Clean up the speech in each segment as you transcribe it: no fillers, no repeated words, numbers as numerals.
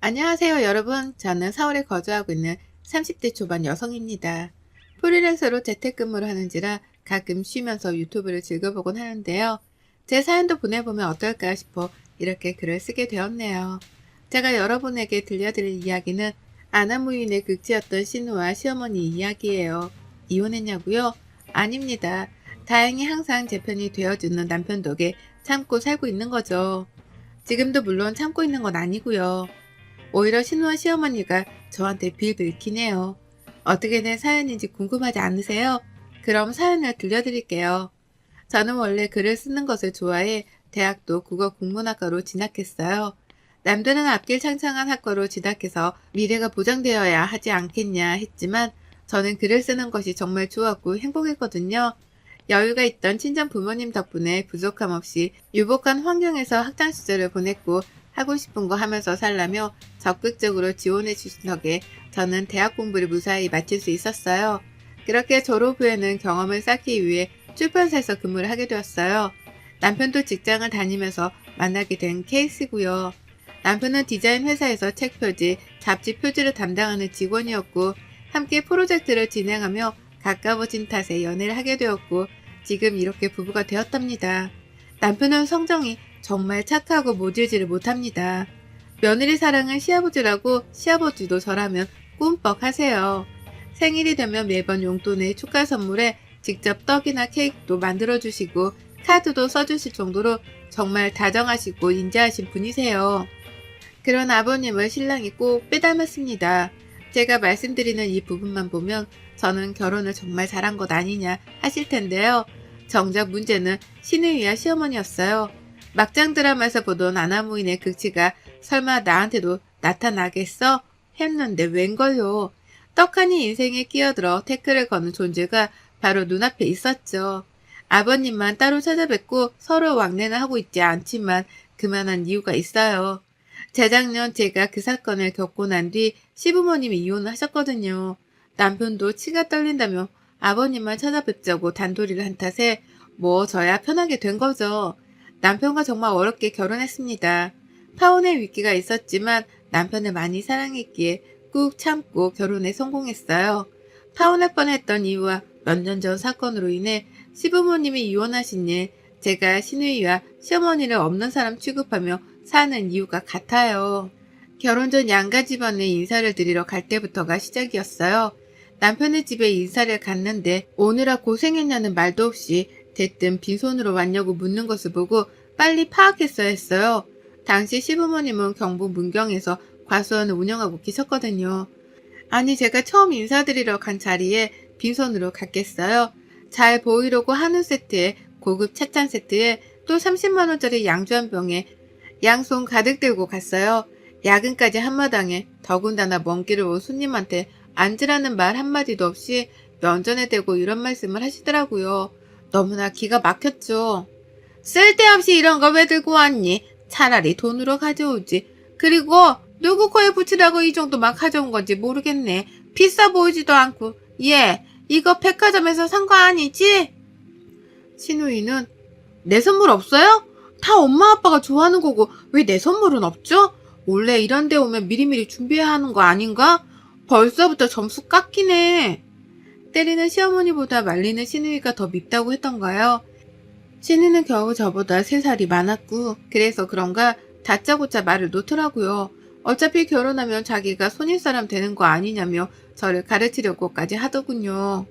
안녕하세요, 여러분. 저는 서울에 거주하고 있는 30대 초반 여성입니다. 프리랜서로 재택근무를 하는지라 가끔 쉬면서 유튜브를 즐겨보곤 하는데요. 제 사연도 보내보면 어떨까 싶어 이렇게 글을 쓰게 되었네요. 제가 여러분에게 들려드릴 이야기는 아나무인의 극치였던 신우와 시어머니 이야기예요. 이혼했냐고요? 아닙니다. 다행히 항상 제 편이 되어주는 남편 덕에 참고 살고 있는 거죠. 지금도 물론 참고 있는 건 아니고요. 오히려 신우와 시어머니가 저한테 빌빌 키네요. 어떻게 된 사연인지 궁금하지 않으세요? 그럼 사연을 들려드릴게요. 저는 원래 글을 쓰는 것을 좋아해 대학도 국어국문학과로 진학했어요. 남들은 앞길 창창한 학과로 진학해서 미래가 보장되어야 하지 않겠냐 했지만 저는 글을 쓰는 것이 정말 좋았고 행복했거든요. 여유가 있던 친정 부모님 덕분에 부족함 없이 유복한 환경에서 학창 시절을 보냈고 하고 싶은 거 하면서 살라며 적극적으로 지원해 주신 덕에 저는 대학 공부를 무사히 마칠 수 있었어요. 그렇게 졸업 후에는 경험을 쌓기 위해 출판사에서 근무를 하게 되었어요. 남편도 직장을 다니면서 만나게 된 케이스고요. 남편은 디자인 회사에서 책 표지, 잡지 표지를 담당하는 직원이었고 함께 프로젝트를 진행하며 가까워진 탓에 연애를 하게 되었고 지금 이렇게 부부가 되었답니다. 남편은 성정이 정말 착하고 모질지를 못합니다. 며느리 사랑은 시아버지라고 시아버지도 저라면 꿈뻑 하세요. 생일이 되면 매번 용돈에 축하 선물에 직접 떡이나 케이크도 만들어주시고 카드도 써주실 정도로 정말 다정하시고 인자하신 분이세요. 그런 아버님을 신랑이 꼭 빼닮았습니다. 제가 말씀드리는 이 부분만 보면 저는 결혼을 정말 잘한 것 아니냐 하실 텐데요. 정작 문제는 신우이와 시어머니였어요. 막장 드라마에서 보던 아나무인의 극치가 설마 나한테도 나타나겠어? 했는데 웬걸요. 떡하니 인생에 끼어들어 태클을 거는 존재가 바로 눈앞에 있었죠. 아버님만 따로 찾아뵙고 서로 왕래는 하고 있지 않지만 그만한 이유가 있어요. 재작년 제가 그 사건을 겪고 난 뒤 시부모님이 이혼을 하셨거든요. 남편도 치가 떨린다며 아버님만 찾아뵙자고 단도리를 한 탓에 뭐 저야 편하게 된 거죠. 남편과 정말 어렵게 결혼했습니다. 파혼의 위기가 있었지만 남편을 많이 사랑했기에 꾹 참고 결혼에 성공했어요. 파혼할 뻔했던 이유와 몇 년 전 사건으로 인해 시부모님이 이혼하신 일, 제가 시누이와 시어머니를 없는 사람 취급하며 사는 이유가 같아요. 결혼 전 양가 집안에 인사를 드리러 갈 때부터가 시작이었어요. 남편의 집에 인사를 갔는데 오느라 고생했냐는 말도 없이 대뜸 빈손으로 왔냐고 묻는 것을 보고 빨리 파악했어야 했어요. 당시 시부모님은 경북 문경에서 과수원을 운영하고 계셨거든요. 아니 제가 처음 인사드리러 간 자리에 빈손으로 갔겠어요. 잘 보이려고 한우 세트에 고급 찻잔 세트에 또 30만원짜리 양주 한 병에 양손 가득 들고 갔어요. 야근까지 한마당에 더군다나 먼 길을 온 손님한테 앉으라는 말 한마디도 없이 면전에 대고 이런 말씀을 하시더라고요. 너무나 기가 막혔죠. 쓸데없이 이런 거 왜 들고 왔니? 차라리 돈으로 가져오지. 그리고 누구 코에 붙이라고 이 정도 막 가져온 건지 모르겠네. 비싸 보이지도 않고. 얘, 이거 백화점에서 산 거 아니지? 신우이는 내 선물 없어요? 다 엄마 아빠가 좋아하는 거고 왜 내 선물은 없죠? 원래 이런 데 오면 미리미리 준비해야 하는 거 아닌가? 벌써부터 점수 깎이네. 때리는 시어머니보다 말리는 신우이가 더 밉다고 했던가요? 신우는 겨우 저보다 3살이 많았고 그래서 그런가 다짜고짜 말을 놓더라고요. 어차피 결혼하면 자기가 손님사람 되는 거 아니냐며 저를 가르치려고까지 하더군요.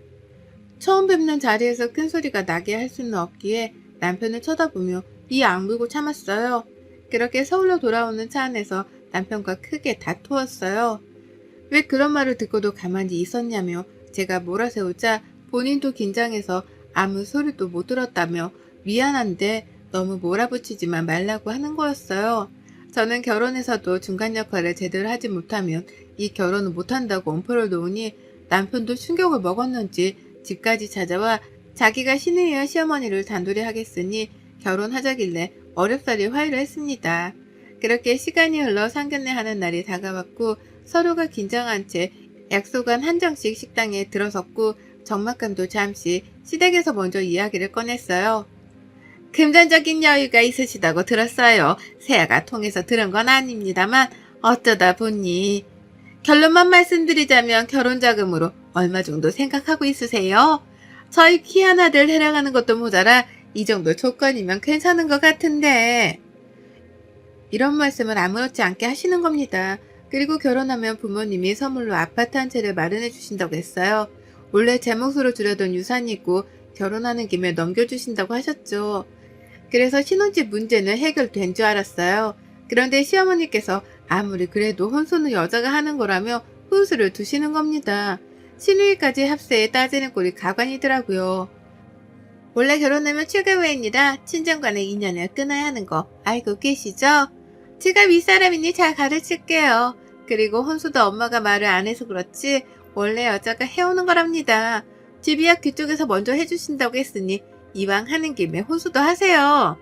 처음 뵙는 자리에서 큰 소리가 나게 할 수는 없기에 남편을 쳐다보며 이 악물고 참았어요. 그렇게 서울로 돌아오는 차 안에서 남편과 크게 다투었어요. 왜 그런 말을 듣고도 가만히 있었냐며 제가 몰아세우자 본인도 긴장해서 아무 소리도 못 들었다며 미안한데 너무 몰아붙이지만 말라고 하는 거였어요. 저는 결혼해서도 중간 역할을 제대로 하지 못하면 이 결혼을 못한다고 엄포를 놓으니 남편도 충격을 먹었는지 집까지 찾아와 자기가 시누이와 시어머니를 단둘이 하겠으니 결혼하자길래 어렵사리 화해를 했습니다. 그렇게 시간이 흘러 상견례 하는 날이 다가왔고 서로가 긴장한 채 약속한 한정식 식당에 들어섰고 적막감도 잠시 시댁에서 먼저 이야기를 꺼냈어요. 금전적인 여유가 있으시다고 들었어요. 세아가 통해서 들은 건 아닙니다만 어쩌다 보니. 결론만 말씀드리자면 결혼 자금으로 얼마 정도 생각하고 있으세요? 저희 귀한 아들 해랑하는 것도 모자라 이 정도 조건이면 괜찮은 것 같은데. 이런 말씀을 아무렇지 않게 하시는 겁니다. 그리고 결혼하면 부모님이 선물로 아파트 한 채를 마련해 주신다고 했어요. 원래 제 몫으로 주려던 유산이 있고 결혼하는 김에 넘겨주신다고 하셨죠. 그래서 신혼집 문제는 해결된 줄 알았어요. 그런데 시어머니께서 아무리 그래도 혼수는 여자가 하는 거라며 훈수를 두시는 겁니다. 시누이까지 합세에 따지는 꼴이 가관이더라고요. 원래 결혼하면 출가외입니다. 친정간의 인연을 끊어야 하는 거 알고 계시죠? 제가 윗사람이니 잘 가르칠게요. 그리고 혼수도 엄마가 말을 안 해서 그렇지 원래 여자가 해오는 거랍니다. 집이야 그쪽에서 먼저 해주신다고 했으니 이왕 하는 김에 혼수도 하세요.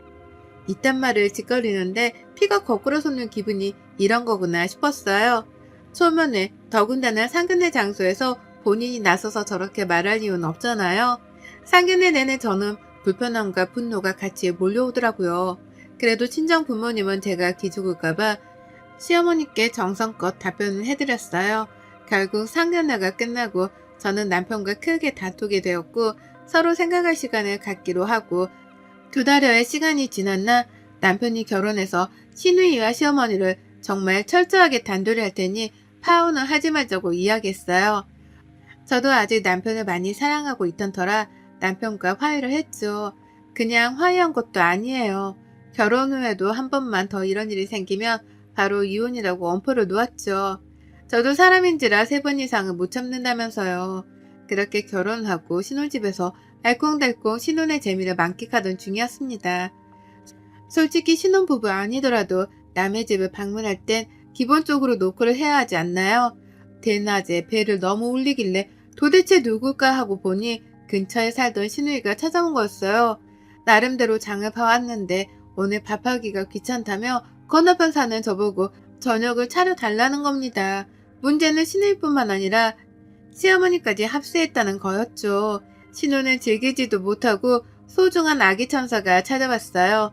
이딴 말을 짓거리는데 피가 거꾸로 솟는 기분이 이런 거구나 싶었어요. 초면에 더군다나 상견례 장소에서 본인이 나서서 저렇게 말할 이유는 없잖아요. 상견례 내내 저는 불편함과 분노가 같이 몰려오더라고요. 그래도 친정 부모님은 제가 기죽을까봐 시어머니께 정성껏 답변을 해드렸어요. 결국 상견례가 끝나고 저는 남편과 크게 다투게 되었고 서로 생각할 시간을 갖기로 하고 2달여의 시간이 지났나 남편이 결혼해서 시누이와 시어머니를 정말 철저하게 단돌이 할 테니 파혼을 하지 말자고 이야기했어요. 저도 아직 남편을 많이 사랑하고 있던 터라 남편과 화해를 했죠. 그냥 화해한 것도 아니에요. 결혼 후에도 한 번만 더 이런 일이 생기면 바로 이혼이라고 엄포를 놓았죠. 저도 사람인지라 3번 이상은 못 참는다면서요. 그렇게 결혼하고 신혼집에서 알콩달콩 신혼의 재미를 만끽하던 중이었습니다. 솔직히 신혼부부 아니더라도 남의 집을 방문할 땐 기본적으로 노크를 해야 하지 않나요? 대낮에 배를 너무 울리길래 도대체 누굴까 하고 보니 근처에 살던 시누이가 찾아온 거였어요. 나름대로 장을 봐왔는데 오늘 밥하기가 귀찮다며 건너편 사는 저보고 저녁을 차려달라는 겁니다. 문제는 시누이뿐만 아니라 시어머니까지 합세했다는 거였죠. 신혼을 즐기지도 못하고 소중한 아기 천사가 찾아왔어요.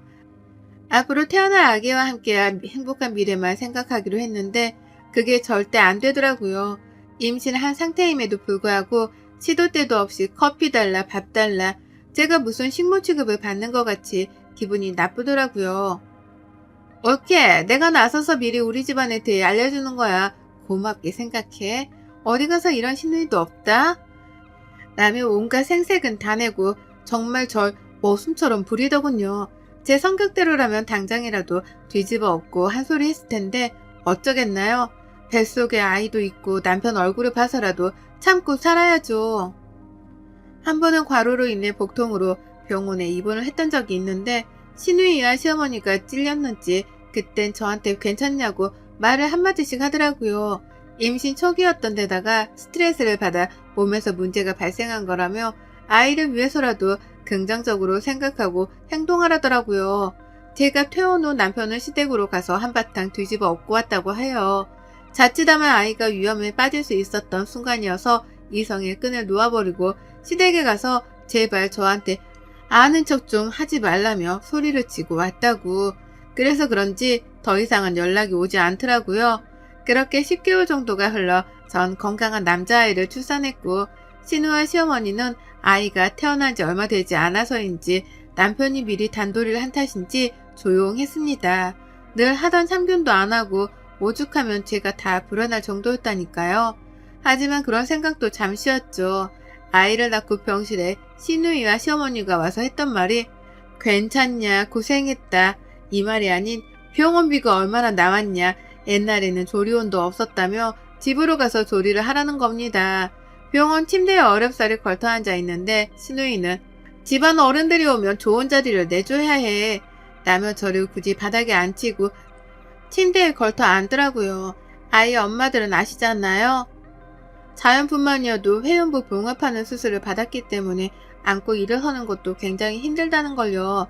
앞으로 태어날 아기와 함께한 행복한 미래만 생각하기로 했는데 그게 절대 안 되더라고요. 임신한 상태임에도 불구하고 시도 때도 없이 커피 달라 밥 달라 제가 무슨 식모 취급을 받는 것 같이 기분이 나쁘더라고요. 옳게 내가 나서서 미리 우리 집안에 대해 알려주는 거야. 고맙게 생각해. 어디 가서 이런 시누이도 없다. 남의 온갖 생색은 다 내고 정말 절 머슴처럼 부리더군요. 제 성격대로라면 당장이라도 뒤집어 엎고 한 소리 했을 텐데 어쩌겠나요? 뱃속에 아이도 있고 남편 얼굴을 봐서라도 참고 살아야죠. 한 번은 과로로 인해 복통으로 병원에 입원을 했던 적이 있는데 시누이와 시어머니가 찔렸는지 그땐 저한테 괜찮냐고 말을 한마디씩 하더라고요. 임신 초기였던 데다가 스트레스를 받아 몸에서 문제가 발생한 거라며 아이를 위해서라도 긍정적으로 생각하고 행동하라더라고요. 제가 퇴원 후 남편은 시댁으로 가서 한바탕 뒤집어 엎고 왔다고 해요. 자칫하면 아이가 위험에 빠질 수 있었던 순간이어서 이성의 끈을 놓아버리고 시댁에 가서 제발 저한테 아는 척 좀 하지 말라며 소리를 치고 왔다고. 그래서 그런지 더 이상은 연락이 오지 않더라고요. 그렇게 10개월 정도가 흘러 전 건강한 남자아이를 출산했고 신우와 시어머니는 아이가 태어난 지 얼마 되지 않아서인지 남편이 미리 단도리를 한 탓인지 조용했습니다. 늘 하던 참견도 안 하고 오죽하면 제가 다 불안할 정도였다니까요. 하지만 그런 생각도 잠시였죠. 아이를 낳고 병실에 시누이와 시어머니가 와서 했던 말이 괜찮냐 고생했다 이 말이 아닌 병원비가 얼마나 나왔냐 옛날에는 조리원도 없었다며 집으로 가서 조리를 하라는 겁니다. 병원 침대에 어렵사리 걸터 앉아 있는데 시누이는 집안 어른들이 오면 좋은 자리를 내줘야 해. 라며 저를 굳이 바닥에 앉히고 침대에 걸터 앉더라고요. 아이 엄마들은 아시잖아요. 자연뿐만이어도 회음부 봉합하는 수술을 받았기 때문에 안고 일어서는 것도 굉장히 힘들다는 걸요.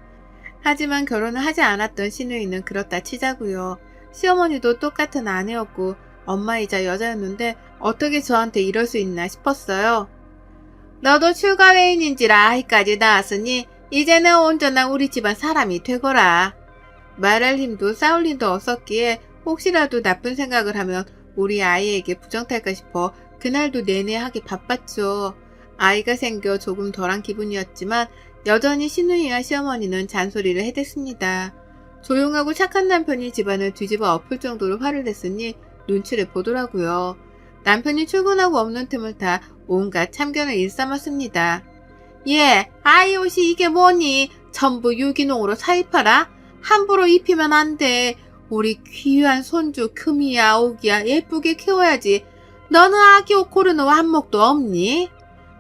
하지만 결혼을 하지 않았던 시누이는 그렇다 치자고요. 시어머니도 똑같은 아내였고 엄마이자 여자였는데 어떻게 저한테 이럴 수 있나 싶었어요. 너도 출가외인인지라 아이까지 낳았으니 이제는 온전한 우리 집안 사람이 되거라. 말할 힘도 싸울 힘도 없었기에 혹시라도 나쁜 생각을 하면 우리 아이에게 부정탈까 싶어 그날도 내내 하기 바빴죠. 아이가 생겨 조금 덜한 기분이었지만 여전히 시누이와 시어머니는 잔소리를 해댔습니다. 조용하고 착한 남편이 집안을 뒤집어 엎을 정도로 화를 냈으니 눈치를 보더라고요. 남편이 출근하고 없는 틈을 타 온갖 참견을 일삼았습니다. 예, 아이 옷이 이게 뭐니? 전부 유기농으로 사입하라? 함부로 입히면 안 돼. 우리 귀한 손주 금이야 오기야 예쁘게 키워야지. 너는 아기 옷 고르는 안목도 없니?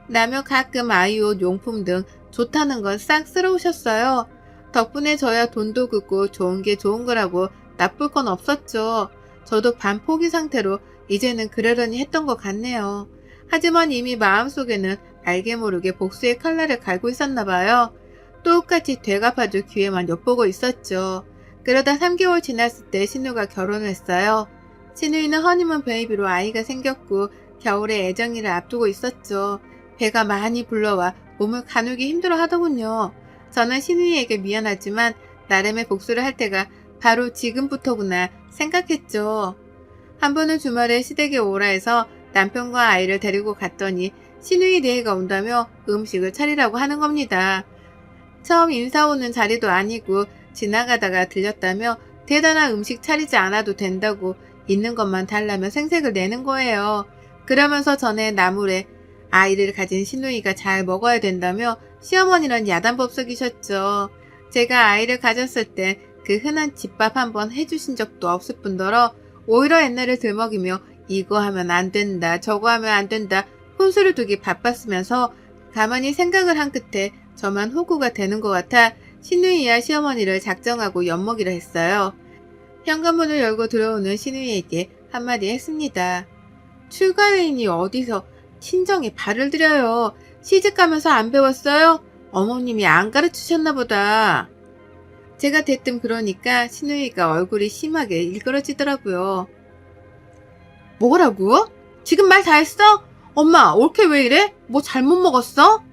라며 가끔 아이 옷 용품 등 좋다는 건 싹 쓸어오셨어요. 덕분에 저야 돈도 긋고 좋은 게 좋은 거라고 나쁠 건 없었죠. 저도 반포기 상태로 이제는 그러려니 했던 것 같네요. 하지만 이미 마음속에는 알게 모르게 복수의 칼날을 갈고 있었나 봐요. 똑같이 되갚아줄 기회만 엿보고 있었죠. 그러다 3개월 지났을 때 신우가 결혼을 했어요. 신우이는 허니문 베이비로 아이가 생겼고 겨울에 애정이를 앞두고 있었죠. 배가 많이 불러와 몸을 가누기 힘들어 하더군요. 저는 신우이에게 미안하지만 나름의 복수를 할 때가 바로 지금부터구나 생각했죠. 한 번은 주말에 시댁에 오라 해서 남편과 아이를 데리고 갔더니 신우이 내외가 온다며 음식을 차리라고 하는 겁니다. 처음 인사 오는 자리도 아니고 지나가다가 들렸다며 대단한 음식 차리지 않아도 된다고 있는 것만 달라며 생색을 내는 거예요. 그러면서 전에 나물에 아이를 가진 시누이가 잘 먹어야 된다며 시어머니는 야단법석이셨죠. 제가 아이를 가졌을 때 그 흔한 집밥 한번 해주신 적도 없을 뿐더러 오히려 옛날을 들먹이며 이거 하면 안 된다 저거 하면 안 된다 혼수를 두기 바빴으면서 가만히 생각을 한 끝에 저만 호구가 되는 것 같아 시누이와 시어머니를 작정하고 엿먹이려 했어요. 현관문을 열고 들어오는 시누이에게 한마디 했습니다. 출가회인이 어디서 친정에 발을 들여요. 시집가면서 안 배웠어요? 어머님이 안 가르치셨나 보다. 제가 대뜸 그러니까 시누이가 얼굴이 심하게 일그러지더라고요. 뭐라고? 지금 말 다 했어? 엄마 올케 왜 이래? 뭐 잘못 먹었어?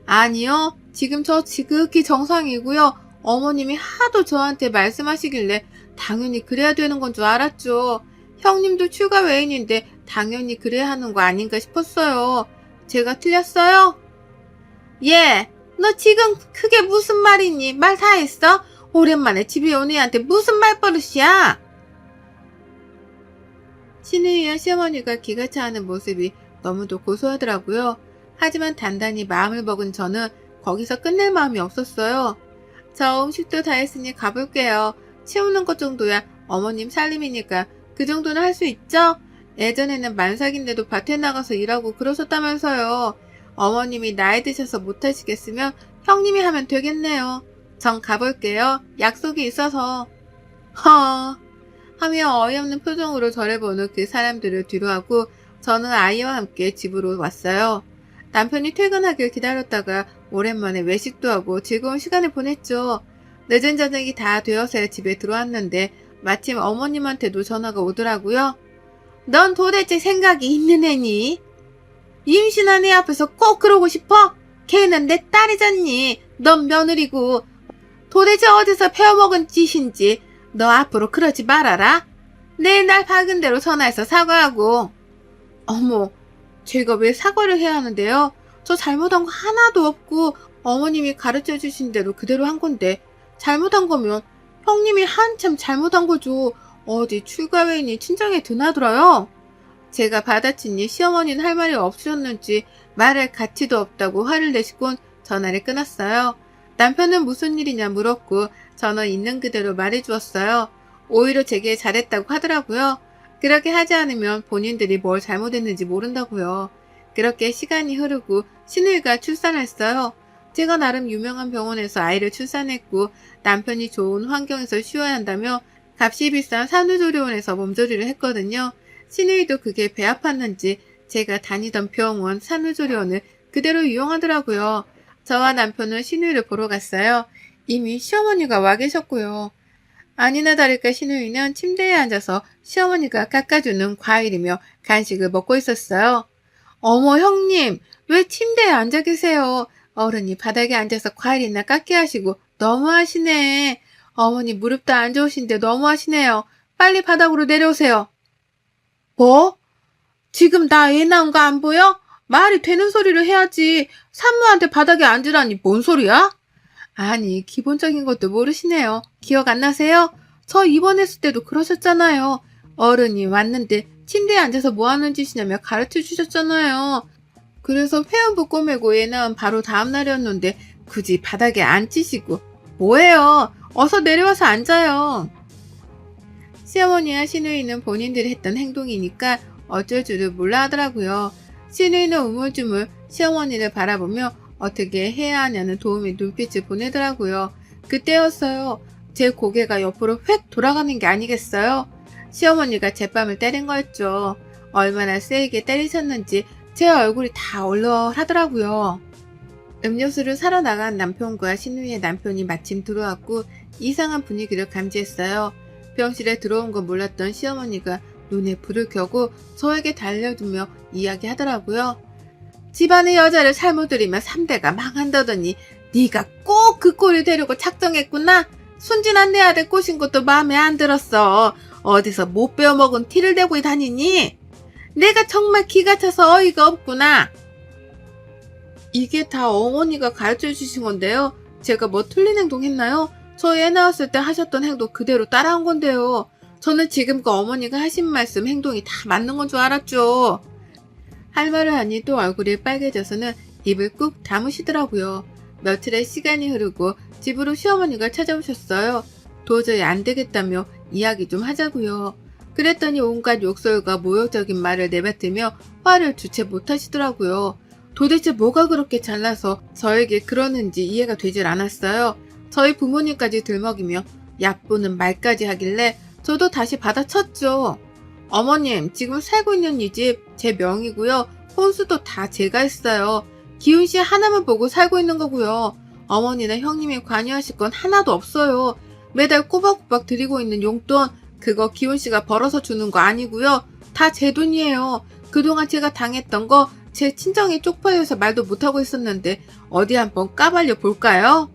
아니요. 지금 저 지극히 정상이고요. 어머님이 하도 저한테 말씀하시길래 당연히 그래야 되는 건 줄 알았죠. 형님도 출가 외인인데 당연히 그래야 하는 거 아닌가 싶었어요. 제가 틀렸어요? 예. 너 지금 그게 무슨 말이니? 말 다 했어? 오랜만에 집에 온 애한테 무슨 말버릇이야? 시누이와 시어머니가 기가 차하는 모습이 너무도 고소하더라고요. 하지만 단단히 마음을 먹은 저는 거기서 끝낼 마음이 없었어요. 저 음식도 다 했으니 가볼게요. 치우는 것 정도야 어머님 살림이니까 그 정도는 할 수 있죠? 예전에는 만삭인데도 밭에 나가서 일하고 그러셨다면서요. 어머님이 나이 드셔서 못하시겠으면 형님이 하면 되겠네요. 전 가볼게요. 약속이 있어서. 허 하며 어이없는 표정으로 저를 보는 그 사람들을 뒤로하고 저는 아이와 함께 집으로 왔어요. 남편이 퇴근하길 기다렸다가 오랜만에 외식도 하고 즐거운 시간을 보냈죠. 늦은 저녁이 다 되어서야 집에 들어왔는데 마침 어머님한테도 전화가 오더라고요. 넌 도대체 생각이 있는 애니? 임신한 애 앞에서 꼭 그러고 싶어? 걔는 내 딸이잖니. 넌 며느리고. 도대체 어디서 배워먹은 짓인지 너 앞으로 그러지 말아라. 내일 날 밝은 대로 전화해서 사과하고. 어머, 제가 왜 사과를 해야 하는데요? 저 잘못한 거 하나도 없고 어머님이 가르쳐 주신 대로 그대로 한 건데 잘못한 거면 형님이 한참 잘못한 거죠. 어디 출가회인이 친정에 드나들어요? 제가 받아치니 시어머니는 할 말이 없으셨는지 말할 가치도 없다고 화를 내시곤 전화를 끊었어요. 남편은 무슨 일이냐 물었고 저는 있는 그대로 말해주었어요. 오히려 제게 잘했다고 하더라고요. 그렇게 하지 않으면 본인들이 뭘 잘못했는지 모른다고요. 그렇게 시간이 흐르고 시누이가 출산했어요. 제가 나름 유명한 병원에서 아이를 출산했고 남편이 좋은 환경에서 쉬어야 한다며 값이 비싼 산후조리원에서 몸조리를 했거든요. 시누이도 그게 배 아팠는지 제가 다니던 병원 산후조리원을 그대로 이용하더라고요. 저와 남편은 시누이를 보러 갔어요. 이미 시어머니가 와 계셨고요. 아니나 다를까 시누이는 침대에 앉아서 시어머니가 깎아주는 과일이며 간식을 먹고 있었어요. 어머 형님, 왜 침대에 앉아 계세요? 어른이 바닥에 앉아서 과일이나 깎게 하시고 너무하시네. 어머니 무릎도 안 좋으신데 너무하시네요. 빨리 바닥으로 내려오세요. 뭐? 지금 나 애 낳은 거 안 보여? 말이 되는 소리를 해야지. 산모한테 바닥에 앉으라니 뭔 소리야? 아니, 기본적인 것도 모르시네요. 기억 안 나세요? 저 입원했을 때도 그러셨잖아요. 어른이 왔는데 침대에 앉아서 뭐 하는 짓이냐며 가르쳐 주셨잖아요. 그래서 회원부 꼬매고 애 낳은 바로 다음 날이었는데 굳이 바닥에 앉히시고 뭐예요? 어서 내려와서 앉아요. 시어머니와 시누이는 본인들이 했던 행동이니까 어쩔 줄을 몰라 하더라고요. 시누이는 우물쭈물 시어머니를 바라보며 어떻게 해야 하냐는 도움의 눈빛을 보내더라고요. 그때였어요. 제 고개가 옆으로 휙 돌아가는 게 아니겠어요? 시어머니가 제 뺨을 때린 거였죠. 얼마나 세게 때리셨는지 제 얼굴이 다 얼얼하더라고요. 음료수를 사러 나간 남편과 시누이의 남편이 마침 들어왔고 이상한 분위기를 감지했어요. 병실에 들어온 건 몰랐던 시어머니가 눈에 불을 켜고 저에게 달려들며 이야기하더라고요. 집안의 여자를 잘못 들이면 3대가 망한다더니 네가 꼭 그 꼴을 되려고 작정했구나. 순진한 내 아들 꼬신 것도 마음에 안 들었어. 어디서 못 배워먹은 티를 대고 다니니? 내가 정말 기가 차서 어이가 없구나. 이게 다 어머니가 가르쳐 주신 건데요. 제가 뭐 틀린 행동 했나요? 저 애 낳았을 때 하셨던 행동 그대로 따라한 건데요. 저는 지금껏 어머니가 하신 말씀, 행동이 다 맞는 건 줄 알았죠. 할 말을 하니 또 얼굴이 빨개져서는 입을 꾹 다무시더라고요. 며칠의 시간이 흐르고 집으로 시어머니가 찾아오셨어요. 도저히 안 되겠다며 이야기 좀 하자고요. 그랬더니 온갖 욕설과 모욕적인 말을 내뱉으며 화를 주체 못하시더라고요. 도대체 뭐가 그렇게 잘나서 저에게 그러는지 이해가 되질 않았어요. 저희 부모님까지 들먹이며 얕보는 말까지 하길래 저도 다시 받아쳤죠. 어머님, 지금 살고 있는 이 집 제 명이고요. 혼수도 다 제가 했어요. 기훈 씨 하나만 보고 살고 있는 거고요. 어머니나 형님이 관여하실 건 하나도 없어요. 매달 꼬박꼬박 드리고 있는 용돈 그거 기훈 씨가 벌어서 주는 거 아니고요. 다 제 돈이에요. 그동안 제가 당했던 거 제 친정이 쪽팔려서 말도 못하고 있었는데 어디 한번 까발려 볼까요?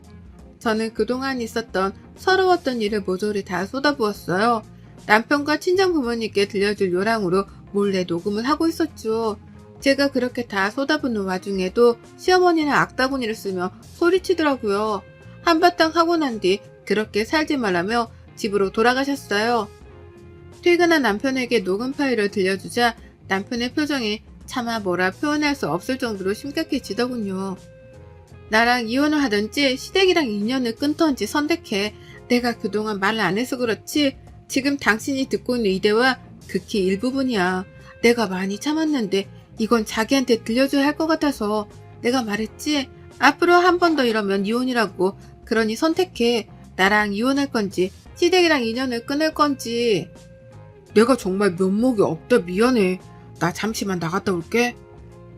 저는 그동안 있었던 서러웠던 일을 모조리 다 쏟아부었어요. 남편과 친정 부모님께 들려줄 요랑으로 몰래 녹음을 하고 있었죠. 제가 그렇게 다 쏟아붓는 와중에도 시어머니는 악다구니를 쓰며 소리치더라고요. 한바탕 하고 난 뒤 그렇게 살지 말라며 집으로 돌아가셨어요. 퇴근한 남편에게 녹음 파일을 들려주자 남편의 표정이 차마 뭐라 표현할 수 없을 정도로 심각해지더군요. 나랑 이혼을 하든지 시댁이랑 인연을 끊던지 선택해. 내가 그동안 말을 안 해서 그렇지 지금 당신이 듣고 있는 이 대화 극히 일부분이야. 내가 많이 참았는데 이건 자기한테 들려줘야 할 것 같아서 내가 말했지. 앞으로 한 번 더 이러면 이혼이라고. 그러니 선택해. 나랑 이혼할 건지 시댁이랑 인연을 끊을 건지. 내가 정말 면목이 없다. 미안해. 나 잠시만 나갔다 올게.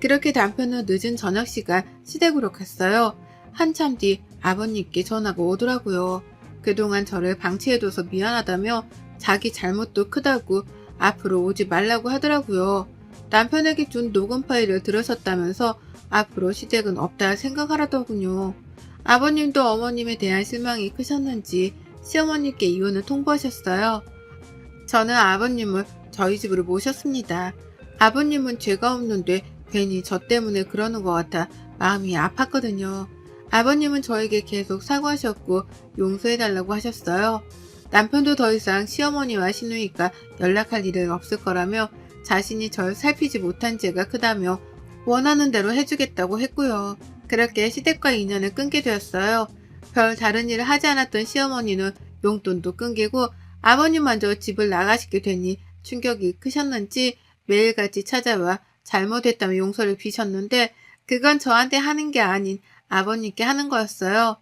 그렇게 남편은 늦은 저녁 시간 시댁으로 갔어요. 한참 뒤 아버님께 전화가 오더라고요. 그동안 저를 방치해둬서 미안하다며 자기 잘못도 크다고 앞으로 오지 말라고 하더라고요. 남편에게 준 녹음 파일을 들으셨다면서 앞으로 시댁은 없다 생각하라더군요. 아버님도 어머님에 대한 실망이 크셨는지 시어머니께 이혼을 통보하셨어요. 저는 아버님을 저희 집으로 모셨습니다. 아버님은 죄가 없는데 괜히 저 때문에 그러는 것 같아 마음이 아팠거든요. 아버님은 저에게 계속 사과하셨고 용서해달라고 하셨어요. 남편도 더 이상 시어머니와 시누이가 연락할 일은 없을 거라며 자신이 절 살피지 못한 죄가 크다며 원하는 대로 해주겠다고 했고요. 그렇게 시댁과 인연을 끊게 되었어요. 별 다른 일을 하지 않았던 시어머니는 용돈도 끊기고 아버님마저 집을 나가시게 되니 충격이 크셨는지 매일같이 찾아와 잘못했다며 용서를 비셨는데 그건 저한테 하는 게 아닌 아버님께 하는 거였어요.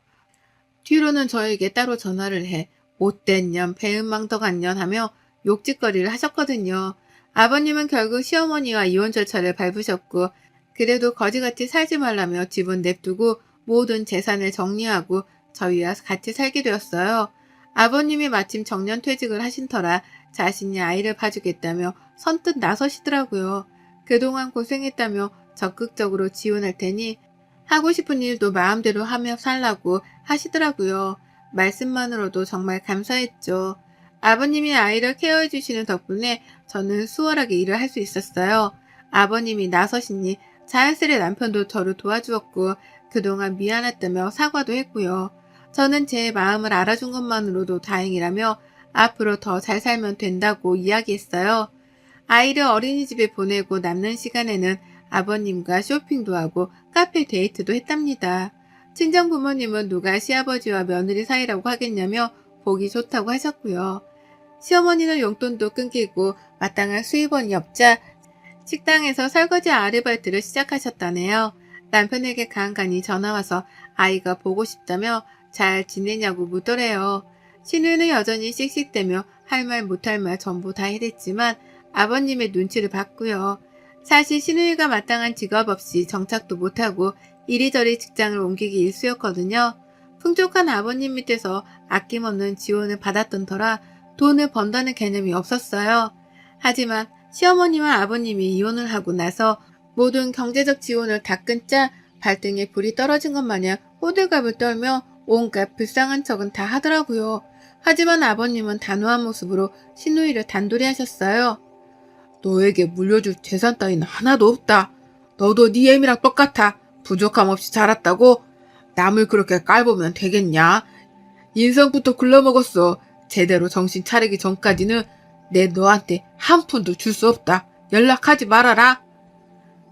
뒤로는 저에게 따로 전화를 해 못된 년, 배은망덕한 년 하며 욕짓거리를 하셨거든요. 아버님은 결국 시어머니와 이혼 절차를 밟으셨고 그래도 거지같이 살지 말라며 집은 냅두고 모든 재산을 정리하고 저희와 같이 살게 되었어요. 아버님이 마침 정년퇴직을 하신 터라 자신이 아이를 봐주겠다며 선뜻 나서시더라고요. 그동안 고생했다며 적극적으로 지원할 테니 하고 싶은 일도 마음대로 하며 살라고 하시더라고요. 말씀만으로도 정말 감사했죠. 아버님이 아이를 케어해 주시는 덕분에 저는 수월하게 일을 할 수 있었어요. 아버님이 나서시니 자연스레 남편도 저를 도와주었고 그동안 미안했다며 사과도 했고요. 저는 제 마음을 알아준 것만으로도 다행이라며 앞으로 더 잘 살면 된다고 이야기했어요. 아이를 어린이집에 보내고 남는 시간에는 아버님과 쇼핑도 하고 카페 데이트도 했답니다. 친정 부모님은 누가 시아버지와 며느리 사이라고 하겠냐며 보기 좋다고 하셨고요. 시어머니는 용돈도 끊기고 마땅한 수입원이 없자 식당에서 설거지 아르바이트를 시작하셨다네요. 남편에게 간간히 전화와서 아이가 보고 싶다며 잘 지내냐고 묻더래요. 신우는 여전히 씩씩대며 할 말 못할 말 전부 다 해댔지만 아버님의 눈치를 봤고요. 사실 신우이가 마땅한 직업 없이 정착도 못하고 이리저리 직장을 옮기기 일쑤였거든요. 풍족한 아버님 밑에서 아낌없는 지원을 받았던 터라 돈을 번다는 개념이 없었어요. 하지만 시어머니와 아버님이 이혼을 하고 나서 모든 경제적 지원을 다 끊자 발등에 불이 떨어진 것 마냥 호들갑을 떨며 온갖 불쌍한 척은 다 하더라고요. 하지만 아버님은 단호한 모습으로 신우이를 단돌이 하셨어요. 너에게 물려줄 재산 따위는 하나도 없다. 너도 네 애미랑 똑같아. 부족함 없이 자랐다고? 남을 그렇게 깔보면 되겠냐? 인성부터 굴러먹었어. 제대로 정신 차리기 전까지는 내 너한테 한 푼도 줄 수 없다. 연락하지 말아라.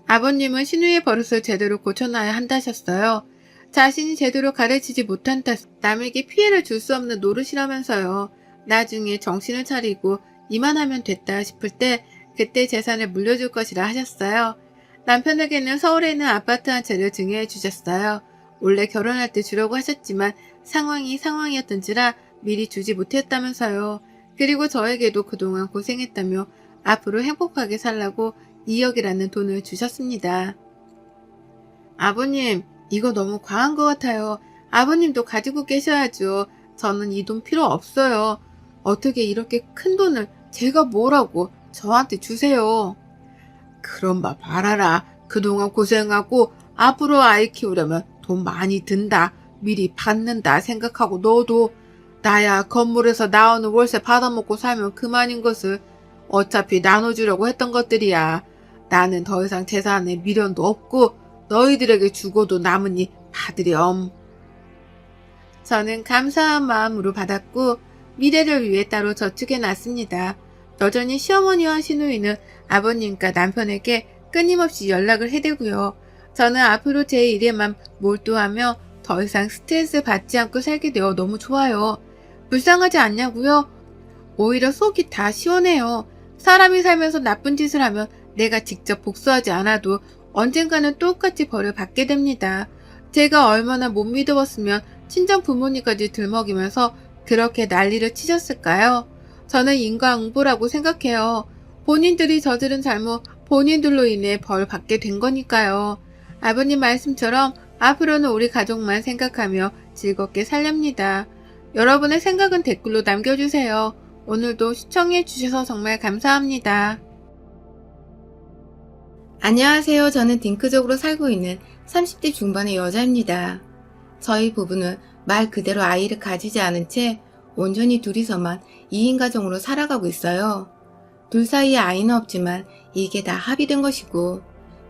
아버님은 신우의 버릇을 제대로 고쳐놔야 한다셨어요. 자신이 제대로 가르치지 못한 탓 남에게 피해를 줄 수 없는 노릇이라면서요. 나중에 정신을 차리고 이만하면 됐다 싶을 때 그때 재산을 물려줄 것이라 하셨어요. 남편에게는 서울에 있는 아파트 한 채를 증여해 주셨어요. 원래 결혼할 때 주려고 하셨지만 상황이 상황이었던지라 미리 주지 못했다면서요. 그리고 저에게도 그동안 고생했다며 앞으로 행복하게 살라고 2억이라는 돈을 주셨습니다. 아버님, 이거 너무 과한 것 같아요. 아버님도 가지고 계셔야죠. 저는 이 돈 필요 없어요. 어떻게 이렇게 큰 돈을 제가 뭐라고 저한테 주세요. 그럼 봐라. 그동안 고생하고 앞으로 아이 키우려면 돈 많이 든다. 미리 받는다 생각하고 너도 나야 건물에서 나오는 월세 받아먹고 살면 그만인 것을 어차피 나눠주려고 했던 것들이야. 나는 더 이상 재산에 미련도 없고 너희들에게 주고도 남으니 받으렴. 저는 감사한 마음으로 받았고 미래를 위해 따로 저축해놨습니다. 여전히 시어머니와 시누이는 아버님과 남편에게 끊임없이 연락을 해대고요. 저는 앞으로 제 일에만 몰두하며 더 이상 스트레스 받지 않고 살게 되어 너무 좋아요. 불쌍하지 않냐고요? 오히려 속이 다 시원해요. 사람이 살면서 나쁜 짓을 하면 내가 직접 복수하지 않아도 언젠가는 똑같이 벌을 받게 됩니다. 제가 얼마나 못 믿어봤으면 친정 부모님까지 들먹이면서 그렇게 난리를 치셨을까요? 저는 인과응보라고 생각해요. 본인들이 저지른 잘못 본인들로 인해 벌 받게 된 거니까요. 아버님 말씀처럼 앞으로는 우리 가족만 생각하며 즐겁게 살렵니다. 여러분의 생각은 댓글로 남겨주세요. 오늘도 시청해주셔서 정말 감사합니다. 안녕하세요. 저는 딩크족으로 살고 있는 30대 중반의 여자입니다. 저희 부부는 말 그대로 아이를 가지지 않은 채 온전히 둘이서만 2인 가정으로 살아가고 있어요. 둘 사이에 아이는 없지만 이게 다 합의된 것이고